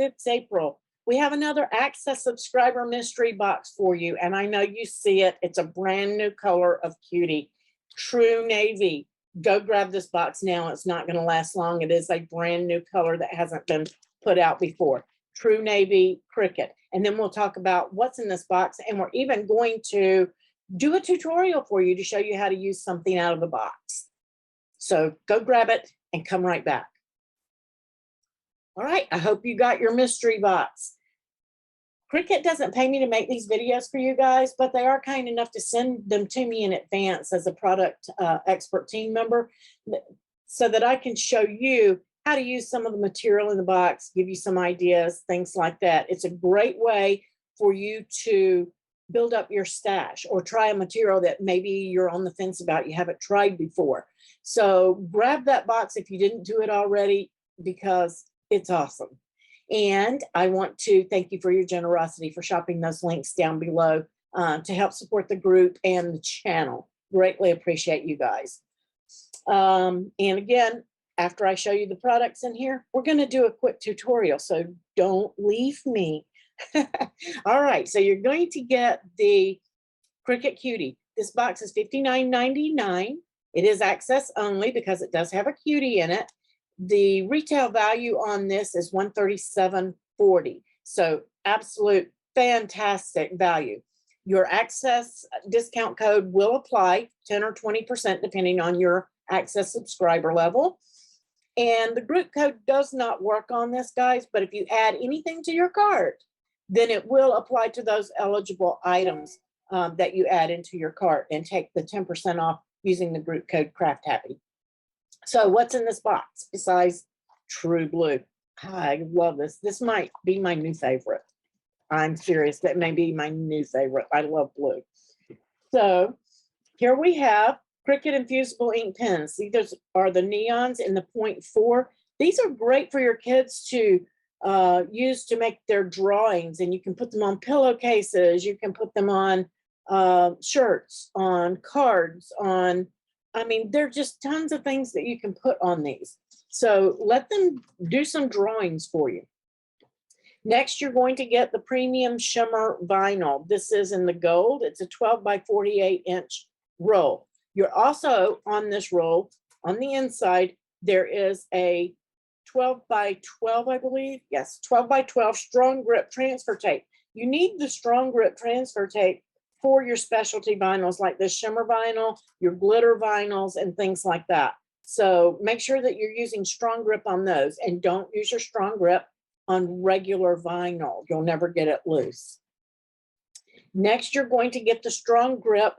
it's April. We have another Access subscriber mystery box for you, and I know you see it. It's a brand new color of Cutie, true navy. Go grab this box now. It's not going to last long. It is a brand new color that hasn't been put out before. True navy Cricut. And then we'll talk about what's in this box, and we're even going to do a tutorial for you to show you how to use something out of the box. So go grab it and come right back. All right, I hope you got your mystery box. Cricut doesn't pay me to make these videos for you guys, but they are kind enough to send them to me in advance as a product expert team member so that I can show you how to use some of the material in the box, give you some ideas, things like that. It's a great way for you to build up your stash or try a material that maybe you're on the fence about, you haven't tried before. So grab that box if you didn't do it already, because it's awesome. And I want to thank you for your generosity for shopping those links down below to help support the group and the channel. Greatly appreciate you guys. And again, after I show you the products in here, we're going to do a quick tutorial, so don't leave me. All right, so you're going to get the Cricut Cutie. This box is $59.99. It is access only because it does have a Cutie in it. The retail value on this is $137.40. So absolute fantastic value. Your access discount code will apply 10 or 20% depending on your access subscriber level. And the group code does not work on this, guys, but if you add anything to your cart, then it will apply to those eligible items that you add into your cart and take the 10% off using the group code CraftHappy. So what's in this box besides True Blue? I love this. This might be my new favorite. I'm serious. That may be my new favorite. I love blue. So here we have Cricut Infusible ink pens. These are the neons in the 0.4. These are great for your kids to use to make their drawings, and you can put them on pillowcases. You can put them on shirts, on cards, on, I mean, there are just tons of things that you can put on these. So let them do some drawings for you. Next, you're going to get the premium Shimmer Vinyl. This is in the gold. It's a 12 by 48 inch roll. You're also on this roll, on the inside, there is a 12 by 12, I believe. Yes, 12 by 12 strong grip transfer tape. You need the strong grip transfer tape for your specialty vinyls like this Shimmer Vinyl, your glitter vinyls, and things like that. So make sure that you're using strong grip on those, and don't use your strong grip on regular vinyl. You'll never get it loose. Next, you're going to get the strong grip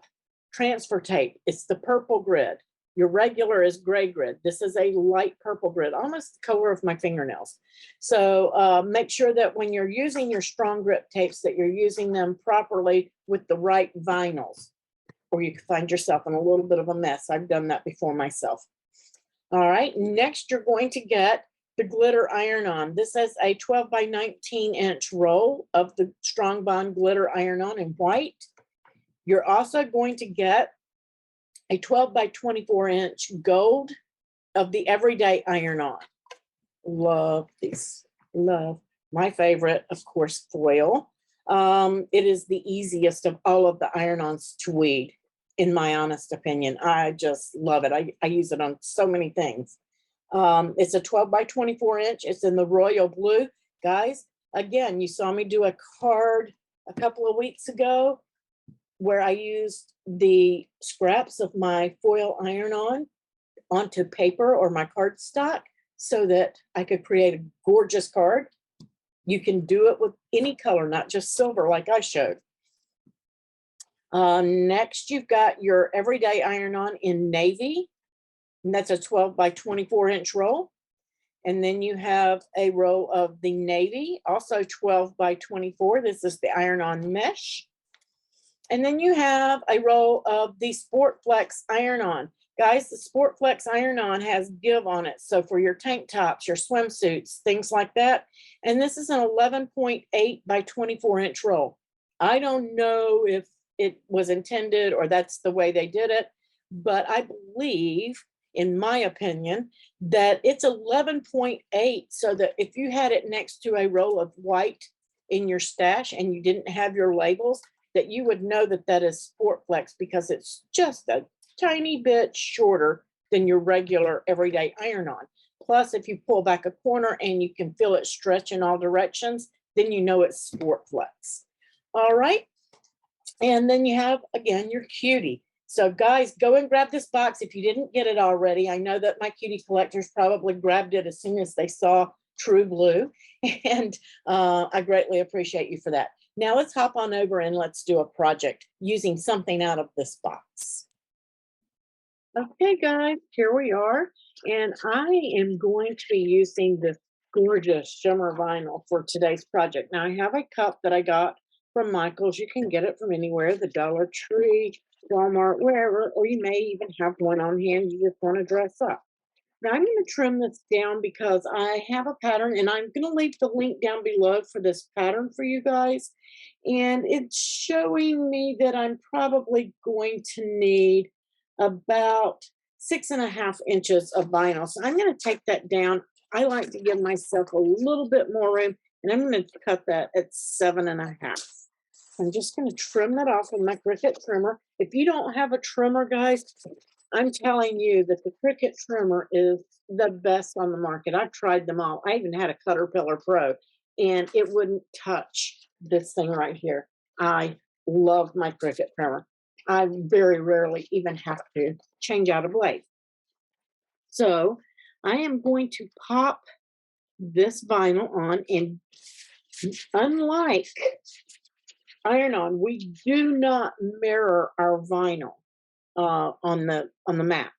transfer tape. It's the purple grid. Your regular is gray grid. This is a light purple grid, almost the color of my fingernails. So make sure that when you're using your strong grip tapes that you're using them properly with the right vinyls, or you can find yourself in a little bit of a mess. I've done that before myself. All right, next you're going to get the glitter iron-on. This is a 12 by 19 inch roll of the Strong Bond glitter iron-on in white. You're also going to get a 12 by 24 inch gold of the Everyday iron-on. Love these, love. My favorite, of course, foil. It is the easiest of all of the iron-ons to weed, in my honest opinion. I just love it. I use it on so many things. It's a 12 by 24 inch. It's in the royal blue. Guys, again, you saw me do a card a couple of weeks ago where I used the scraps of my foil iron-on onto paper or my cardstock so that I could create a gorgeous card. You can do it with any color, not just silver like I showed. Next, you've got your Everyday iron-on in navy, and that's a 12 by 24 inch roll. And then you have a roll of the navy, also 12 by 24. This is the iron-on mesh. And then you have a roll of the SPORTFLEX iron-on. Guys, the SPORTFLEX iron-on has give on it. So for your tank tops, your swimsuits, things like that. And this is an 11.8 by 24 inch roll. I don't know if it was intended or that's the way they did it, but I believe in my opinion, that it's 11.8, so that if you had it next to a roll of white in your stash and you didn't have your labels, that you would know that that is SPORTFLEX, because it's just a tiny bit shorter than your regular everyday iron-on. Plus, if you pull back a corner and you can feel it stretch in all directions, then you know it's SPORTFLEX. All right. And then you have, again, your Cutie. So guys, go and grab this box if you didn't get it already. I know that my Cutie collectors probably grabbed it as soon as they saw True Blue, and I greatly appreciate you for that. Now let's hop on over and let's do a project using something out of this box. Okay, guys, here we are. And I am going to be using this gorgeous Shimmer Vinyl for today's project. Now I have a cup that I got from Michael's. You can get it from anywhere, the Dollar Tree, Walmart, wherever, or you may even have one on hand you just want to dress up. Now I'm going to trim this down because I have a pattern, and I'm going to leave the link down below for this pattern for you guys. And it's showing me that I'm probably going to need about 6.5 inches of vinyl. So I'm going to take that down. I like to give myself a little bit more room, and I'm going to cut that at 7.5. I'm just going to trim that off with my Cricut trimmer. If you don't have a trimmer, guys, I'm telling you that the Cricut trimmer is the best on the market. I've tried them all. I even had a Caterpillar Pro, and it wouldn't touch this thing right here. I love my Cricut trimmer. I very rarely even have to change out a blade. So I am going to pop this vinyl on, and unlike iron-on, we do not mirror our vinyl on the mat.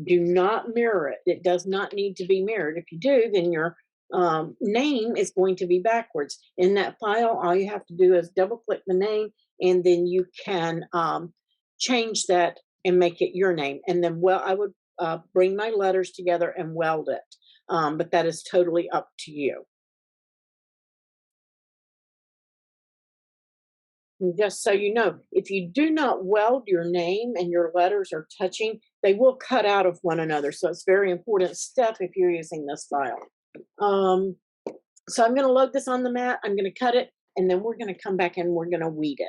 Do not mirror it. It does not need to be mirrored. If you do, then your name is going to be backwards. In that file, all you have to do is double click the name, and then you can change that and make it your name. And then, well, I would bring my letters together and weld it, but that is totally up to you. And just so you know, if you do not weld your name and your letters are touching, they will cut out of one another. So it's a very important step if you're using this file. So I'm going to load this on the mat. I'm going to cut it, and then we're going to come back and we're going to weed it.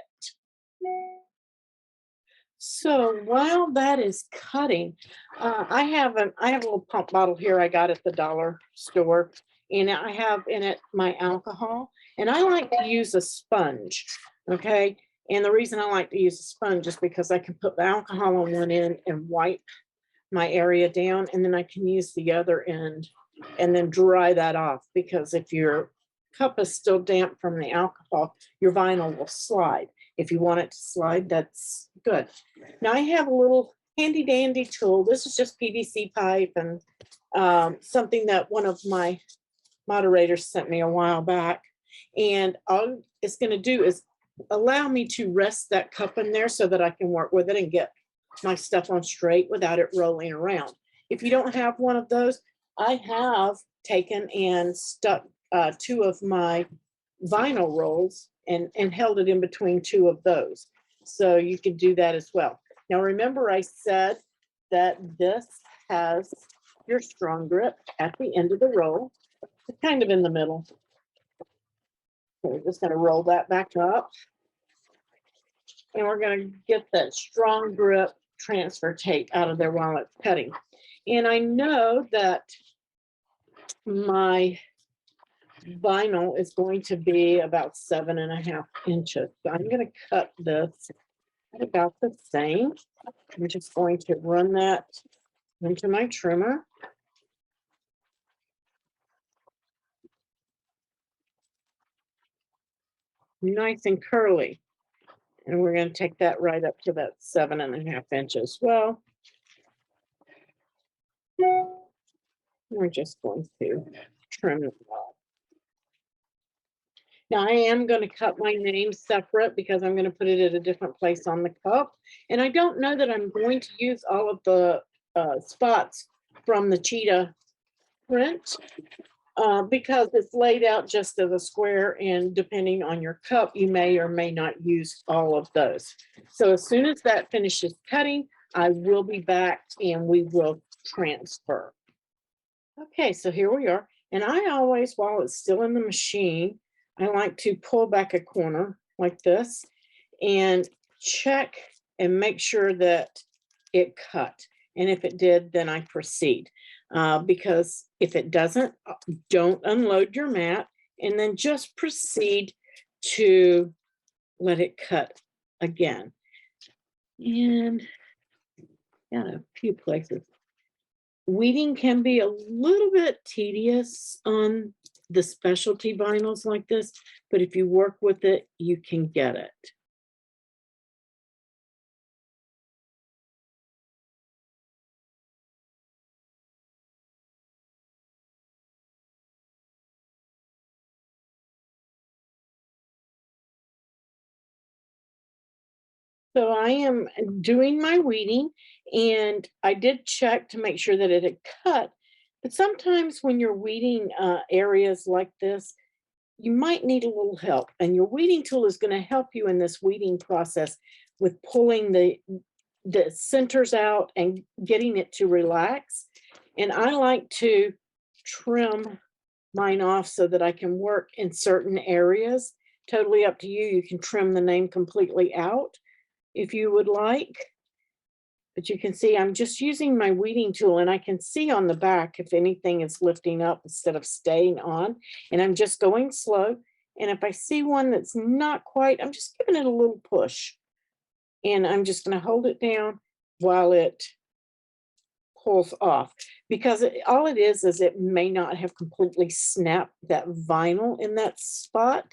So while that is cutting, I have a little pump bottle here I got at the dollar store, and I have in it my alcohol, and I like to use a sponge. Okay, and the reason I like to use a sponge is because I can put the alcohol on one end and wipe my area down, and then I can use the other end and then dry that off, because if your cup is still damp from the alcohol, your vinyl will slide. If you want it to slide, that's good. Now I have a little handy dandy tool. This is just PVC pipe and something that one of my moderators sent me a while back. And all it's going to do is allow me to rest that cup in there so that I can work with it and get my stuff on straight without it rolling around. If you don't have one of those, I have taken and stuck 2 of my vinyl rolls and held it in between 2 of those. So you can do that as well. Now remember, I said that this has your strong grip at the end of the roll. It's kind of in the middle. So we're just going to roll that back up. And we're going to get that strong grip transfer tape out of there while it's cutting. And I know that my vinyl is going to be about 7.5 inches. So I'm going to cut this at about the same. I'm just going to run that into my trimmer. Nice and curly. And we're going to take that right up to that 7.5 inches. Well, we're just going to trim it off. Now I am going to cut my name separate because I'm going to put it at a different place on the cup. And I don't know that I'm going to use all of the spots from the cheetah print because it's laid out just as a square, and depending on your cup, you may or may not use all of those. So as soon as that finishes cutting, I will be back and we will transfer. Okay, so here we are. And I always, while it's still in the machine, I like to pull back a corner like this and check and make sure that it cut. And if it did, then I proceed. Because if it doesn't, don't unload your mat and then just proceed to let it cut again. And yeah, a few places. Weeding can be a little bit tedious on the specialty vinyls like this, but if you work with it, you can get it. So I am doing my weeding, and I did check to make sure that it had cut. But sometimes when you're weeding areas like this, you might need a little help. And your weeding tool is going to help you in this weeding process with pulling the centers out and getting it to relax. And I like to trim mine off so that I can work in certain areas. Totally up to you. You can trim the name completely out if you would like. But you can see I'm just using my weeding tool, and I can see on the back if anything is lifting up instead of staying on. And I'm just going slow. And if I see one that's not quite, I'm just giving it a little push. And I'm just going to hold it down while it pulls off. Because all it is it may not have completely snapped that vinyl in that spot.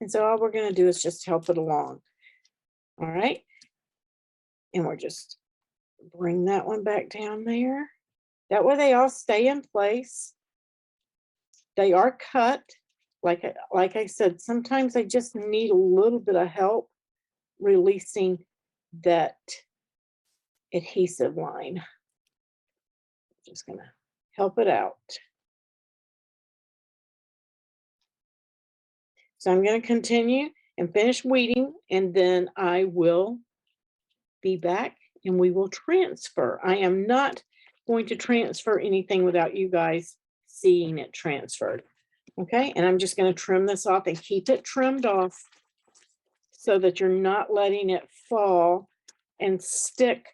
And so all we're going to do is just help it along. All right. And we're just bring that one back down there. That way they all stay in place. They are cut. Like I said, sometimes I just need a little bit of help releasing that adhesive line. Just gonna help it out. So I'm going to continue and finish weeding, and then I will be back and we will transfer. I am not going to transfer anything without you guys seeing it transferred. Okay, and I'm just going to trim this off and keep it trimmed off so that you're not letting it fall and stick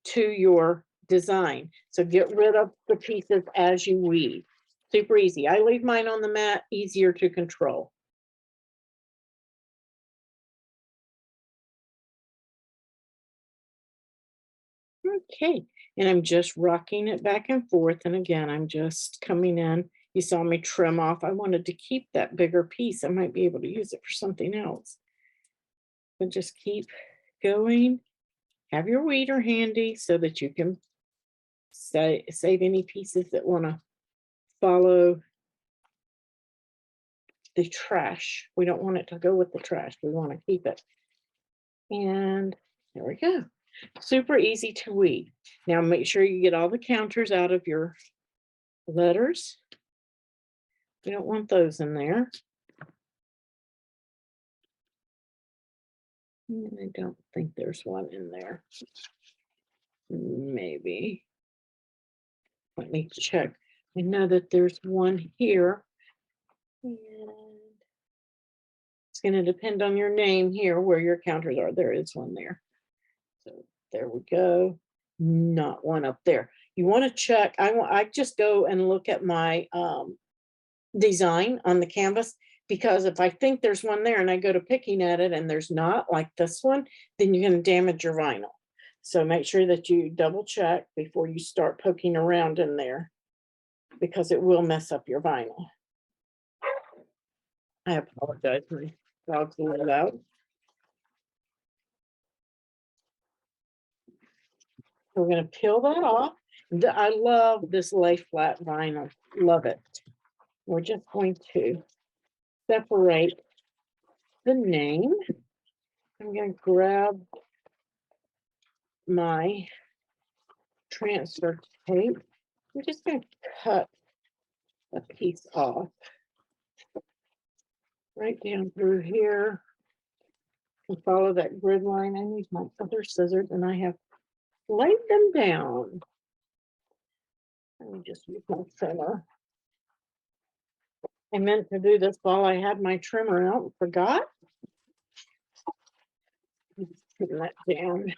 to your design. So get rid of the pieces as you weed. Super easy. I leave mine on the mat, easier to control. Okay, and I'm just rocking it back and forth. And again, I'm just coming in. You saw me trim off. I wanted to keep that bigger piece. I might be able to use it for something else. But just keep going. Have your weeder handy so that you can save any pieces that want to follow the trash. We don't want it to go with the trash. We want to keep it. And there we go. Super easy to weed. Now make sure you get all the counters out of your letters. We don't want those in there. I don't think there's one in there. Maybe. Let me check. I know that there's one here. And it's going to depend on your name here where your counters are. There is one there. So there we go. Not one up there. You want to check. I just go and look at my design on the canvas, because if I think there's one there and I go to picking at it and there's not, like this one, then you're going to damage your vinyl. So make sure that you double check before you start poking around in there, because it will mess up your vinyl. I apologize, my dog's a little loud. We're going to peel that off. I love this lay flat vinyl. Love it. We're just going to separate the name. I'm going to grab my transfer tape. I'm just going to cut a piece off right down through here and follow that grid line. I need my other scissors, and I have laid them down. Let me just use my trimmer. I meant to do this while I had my trimmer out and forgot. Just putting that down.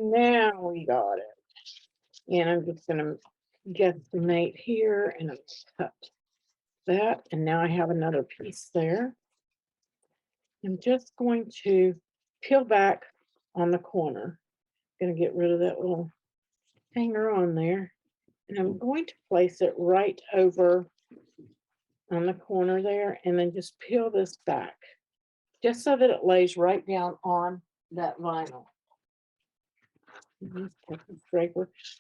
Now we got it. And I'm just going to guesstimate here and I'm going to cut that. And now I have another piece there. I'm just going to peel back on the corner. Going to get rid of that little hanger on there. And I'm going to place it right over on the corner there and then just peel this back just so that it lays right down on that vinyl.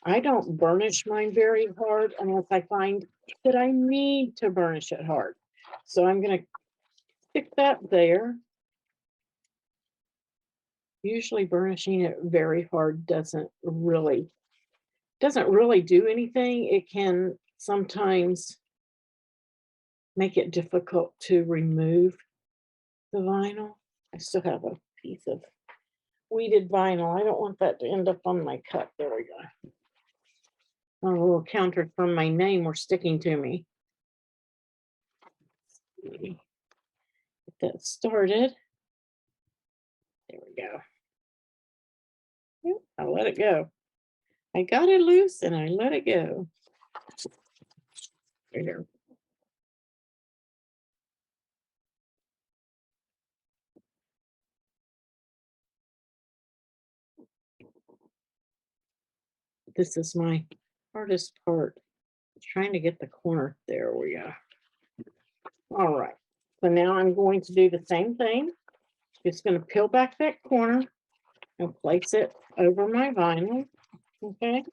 I don't burnish mine very hard unless I find that I need to burnish it hard. So I'm going to stick that there. Usually burnishing it very hard doesn't really do anything. It can sometimes make it difficult to remove the vinyl. I still have a piece of weeded vinyl. I don't want that to end up on my cup. There we go. My little counter from my name were sticking to me. Get that started. There we go. Yep, I let it go. I got it loose and I let it go. There. This is my hardest part. Trying to get the corner. There we go. All right. So now I'm going to do the same thing. Just going to peel back that corner and place it over my vinyl. Okay.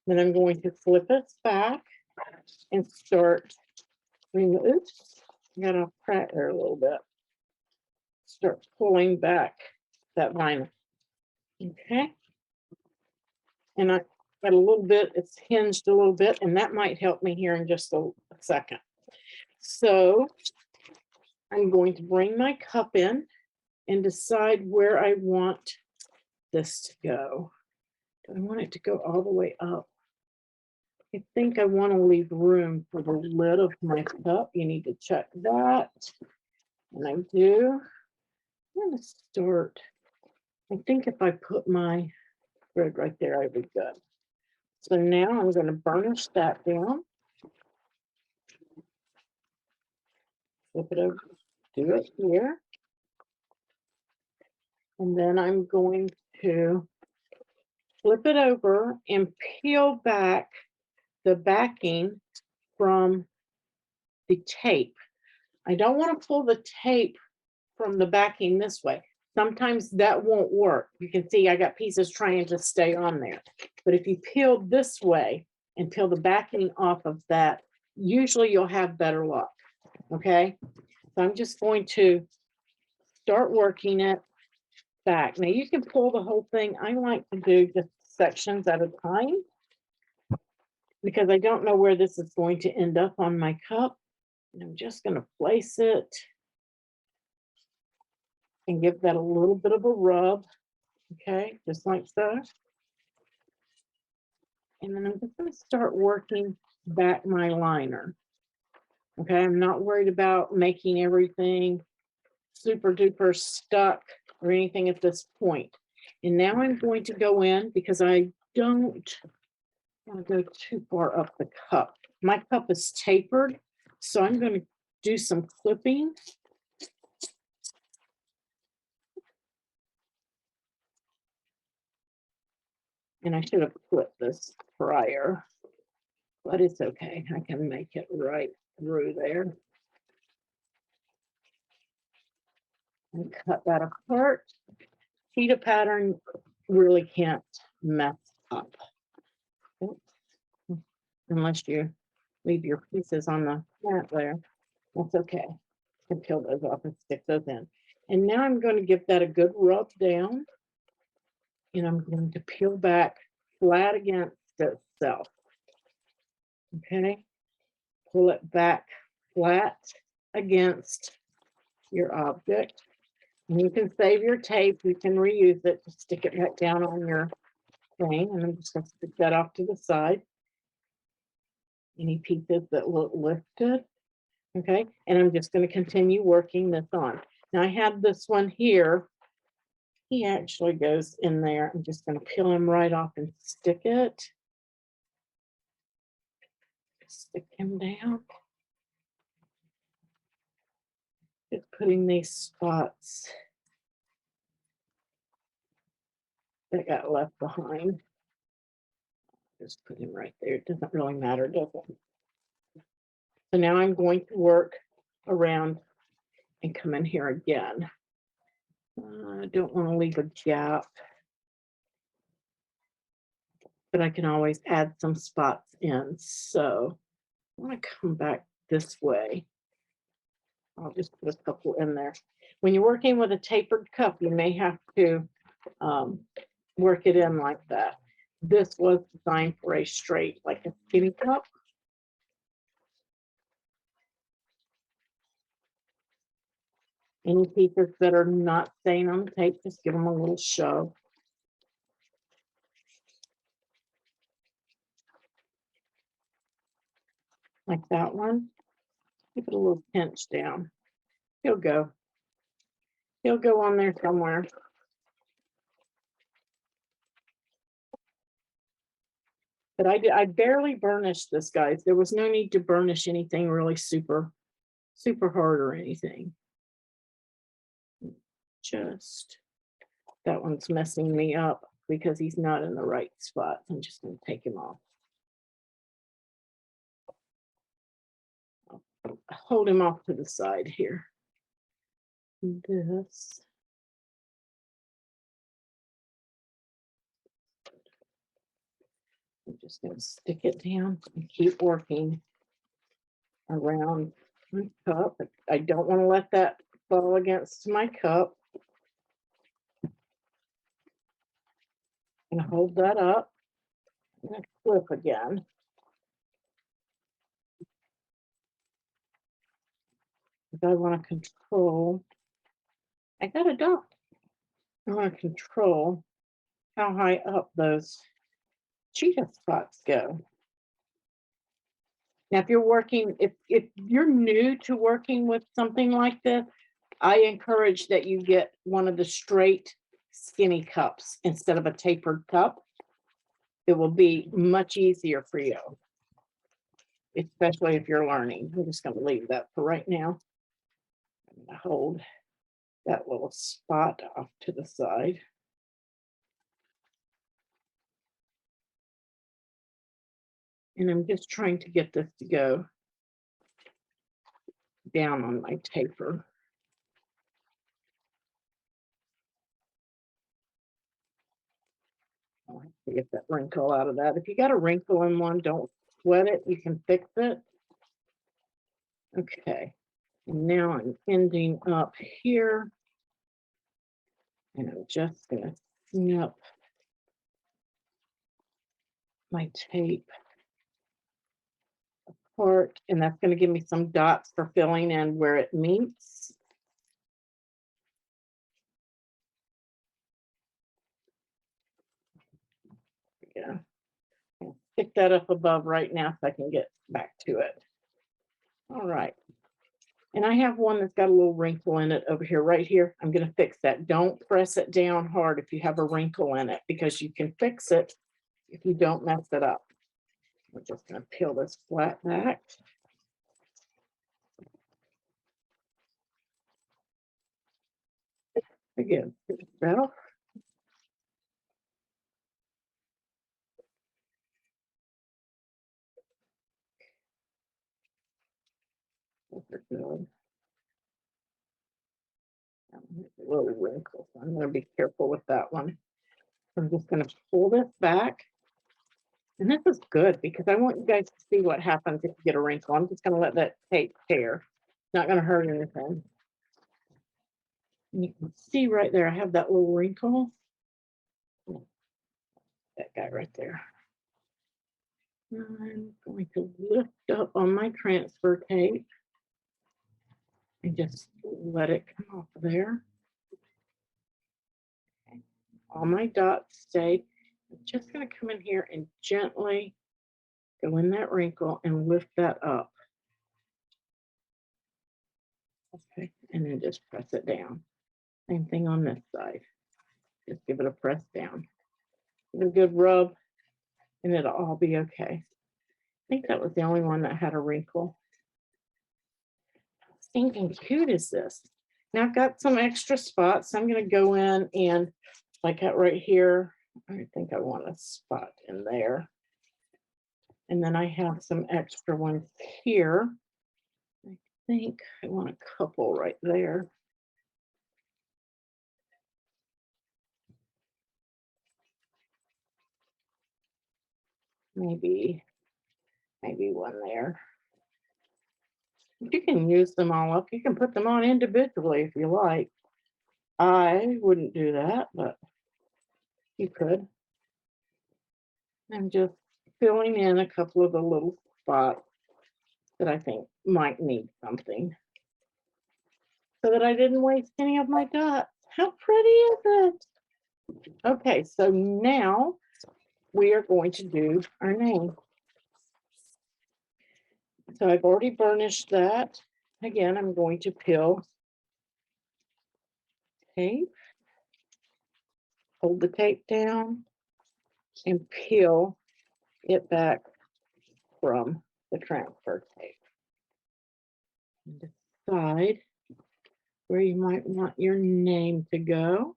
Then I'm going to flip it back and start. Oops. I got off track there a little bit. Start pulling back that vinyl. Okay. And I got a little bit, it's hinged a little bit, and that might help me here in just a second. So I'm going to bring my cup in and decide where I want this to go. Do I want it to go all the way up? I think I want to leave room for the lid of my cup. You need to check that. And I do. I'm going to start. I think if I put my thread right there, I'd be good. So now I'm going to burnish that down. Flip it over, do it here. And then I'm going to flip it over and peel back the backing from the tape. I don't want to pull the tape from the backing this way. Sometimes that won't work. You can see I got pieces trying to stay on there. But if you peel this way and peel the backing off of that, usually you'll have better luck. Okay, so I'm just going to start working it back. Now you can pull the whole thing. I like to do just sections at a time because I don't know where this is going to end up on my cup. And I'm just going to place it and give that a little bit of a rub. Okay, just like so. And then I'm just going to start working back my liner. Okay, I'm not worried about making everything super duper stuck or anything at this point. And now I'm going to go in because I don't want to go too far up the cup. My cup is tapered, so I'm going to do some clipping. And I should have clipped this prior, but it's okay. I can make it right through there. And cut that apart. Cheetah pattern really can't mess up. Oops. Unless you leave your pieces on the mat there. That's okay. I can peel those off and stick those in. And now I'm going to give that a good rub down And I'm going to peel back flat against itself. Okay, pull it back flat against your object. And you can save your tape, you can reuse it, just stick it back down on your thing. And I'm just going to stick that off to the side. Any pieces that look lifted. Okay, and I'm just going to continue working this on. Now I have this one here. He actually goes in there. I'm just going to peel him right off and stick it. Stick him down. Just putting these spots that got left behind. Just put him right there. It doesn't really matter, does it? So now I'm going to work around and come in here again. I don't want to leave a gap, but I can always add some spots in. So I'm going to come back this way. I'll just put a couple in there. When you're working with a tapered cup, you may have to work it in like that. This was designed for a straight, like a skinny cup. Any pieces that are not staying on the tape, just give them a little shove. Like that one. Give it a little pinch down. He'll go. He'll go on there somewhere. But I barely burnished this, guys. There was no need to burnish anything really super hard or anything. Just, that one's messing me up because he's not in the right spot. I'm just going to take him off. I'll hold him off to the side here. This. I'm just going to stick it down and keep working around my cup. I don't want to let that fall against my cup. I'm going to hold that up. I'm going to flip again. Because I want to control. I got a dot. I want to control how high up those cheetah spots go. Now, if you're working, if you're new to working with something like this, I encourage that you get one of the straight skinny cups instead of a tapered cup. It will be much easier for you, especially if you're learning. I'm just going to leave that for right now. I'm going to hold that little spot off to the side. And I'm just trying to get this to go down on my taper. I'll have to get that wrinkle out of that. If you got a wrinkle in one, don't sweat it. You can fix it. Okay. And now I'm ending up here. And I'm just going to snip my tape apart. And that's going to give me some dots for filling in where it meets. Yeah. I'll pick that up above right now so I can get back to it. All right. And I have one that's got a little wrinkle in it over here, right here. I'm going to fix that. Don't press it down hard if you have a wrinkle in it, because you can fix it if you don't mess it up. We're just going to peel this flat back. Again, that'll. Good. A little wrinkle, so I'm going to be careful with that one. I'm just going to pull this back. And this is good because I want you guys to see what happens if you get a wrinkle. I'm just going to let that tape tear. It's not going to hurt anything. And you can see right there, I have that little wrinkle. that guy right there. I'm going to lift up on my transfer tape and just let it come off there. Okay. All my dots stayed. I'm just going to come in here and gently go in that wrinkle and lift that up. Okay, and then just press it down. Same thing on this side. Just give it a press down. Give it a good rub, and it'll all be okay. I think that was the only one that had a wrinkle. Stinking cute is this. Now I've got some extra spots. I'm going to go in and like that right here. I think I want a spot in there. And then I have some extra ones here. I think I want a couple right there. Maybe one there. You can use them all up. You can put them on individually if you like. I wouldn't do that, but you could. I'm just filling in a couple of the little spots that I think might need something so that I didn't waste any of my dots. How pretty is it? Okay, so now we are going to do our name. So I've already burnished that. Again, I'm going to peel tape, hold the tape down, and peel it back from the transfer tape. And decide where you might want your name to go.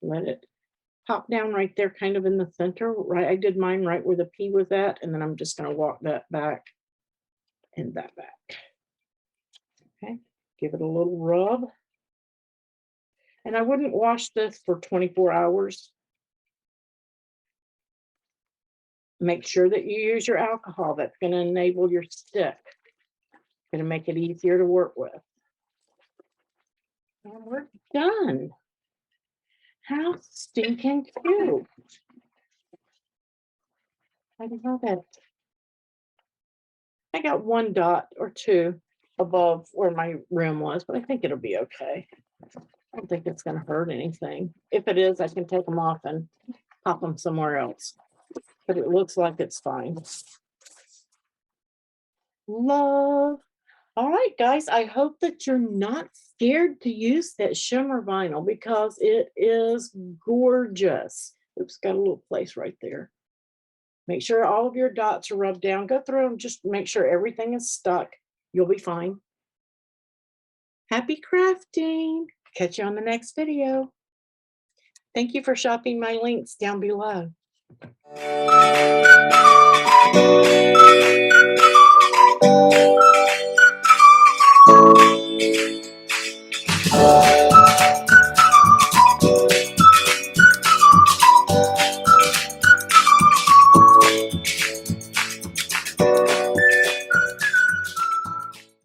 Let it pop down right there, kind of in the center. Right, I did mine right where the P was at, and then I'm just going to walk that back and that back. Okay, give it a little rub. And I wouldn't wash this for 24 hours. Make sure that you use your alcohol. That's going to enable your stick. Going to make it easier to work with. And we're done. How stinking cute. I love it. I got one dot or two above where my rim was, but I think it'll be okay. I don't think it's going to hurt anything. If it is, I can take them off and pop them somewhere else. But it looks like it's fine. Love. All right, guys, I hope that you're not scared to use that shimmer vinyl because it is gorgeous. Oops, got a little place right there. Make sure all of your dots are rubbed down. Go through them, just make sure everything is stuck. You'll be fine. Happy crafting. Catch you on the next video. Thank you for shopping my links down below.